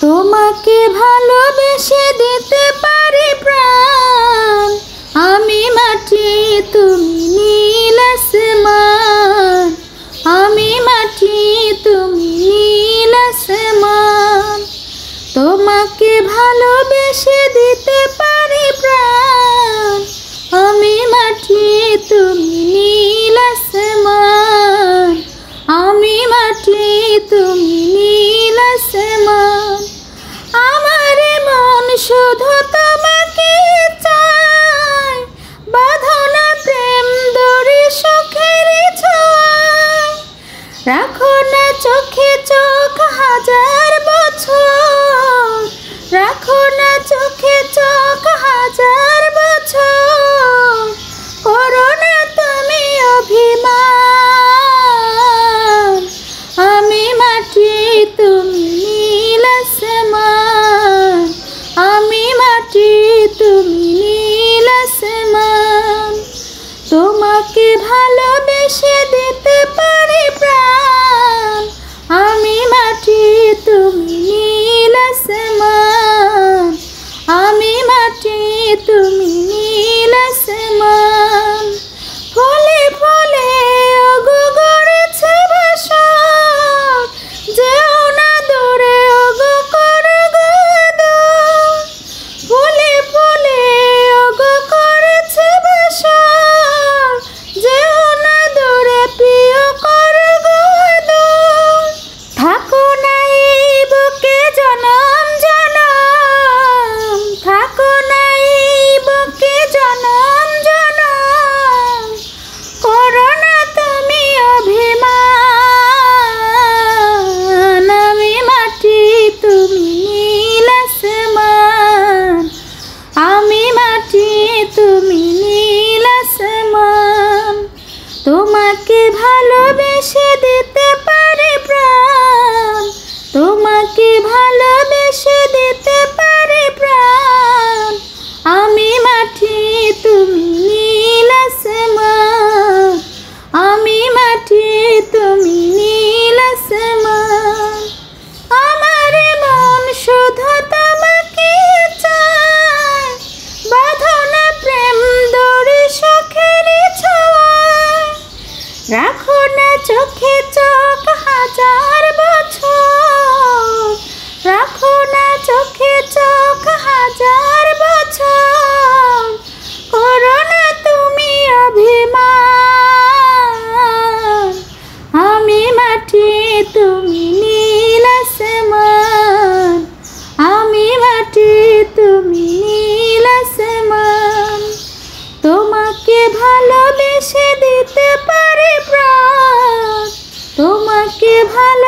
তোমাকে ভালোবেসে দিতে পারি প্রাণ, আমি মাটি তুমি নীল আসমান, আমি মাটি তুমি নীল আসমান। তোমাকে ভালোবেসে দিতে পারি প্রাণ, আমি মাটি তুমি নীল আসমান, আমি মাটি তুমি নীল আসমান। আমার মন শুধু তোমাকে চায়, বাঁধনা প্রেম দড়ি সুখের ছোঁয়ায়। রাখো না চোখে চোখ হাজার বছর, রাখো না চোখে চোখ হাজার বছর। করো না তুমি অভিমান, আমি মাটি তুমি নীল আসমান, আমি মাটি তুমি নীল আসমান। তোমাকে ভালোবেসে দিতে পারি প্রাণ, আমি মাটি তুমি নীল আসমান, আমি মাটি তুমি নীল আসমান। ফলে ফলে ওগো গড়েছে বাসর, যেও না দূরে ওগো করো গো আদর। ফলে ফলে ওগো করেছে বাসর, যেও না দূরে প্রিয় করো গো আদর। থাকো না এই বুকে জনম জনম, থাকো না এই বুকে জনম জনম। করো না তুমি অভিমান, আমি মাটি তুমি নীল আসমান, আমি মাটি তুমি নীল আসমান। তোমাকে ভালোবেসে দিতে পারি প্রাণ, তোমাকে ভালোবেসে দিতে পারি প্রাণ, আমি মাটি তুমি নীল আসমান, আমি মাটি তুমি নীল আসমান। আমার মন শুধু তোমাকে চায়, বাঁধনা প্রেম দড়ি সুখের ছোঁয়ায়। রাখো না চোখে চোখ হাজার বছর, রাখো না চোখে চোখ হাজার বছর। করো না তুমি অভিমান, আমি মাটি তুমি নীল আসমান, আমি মাটি তুমি নীল আসমান। তোমাকে ভালোবেসে দিতে পারি প্রাণ, তোমাকে ভালো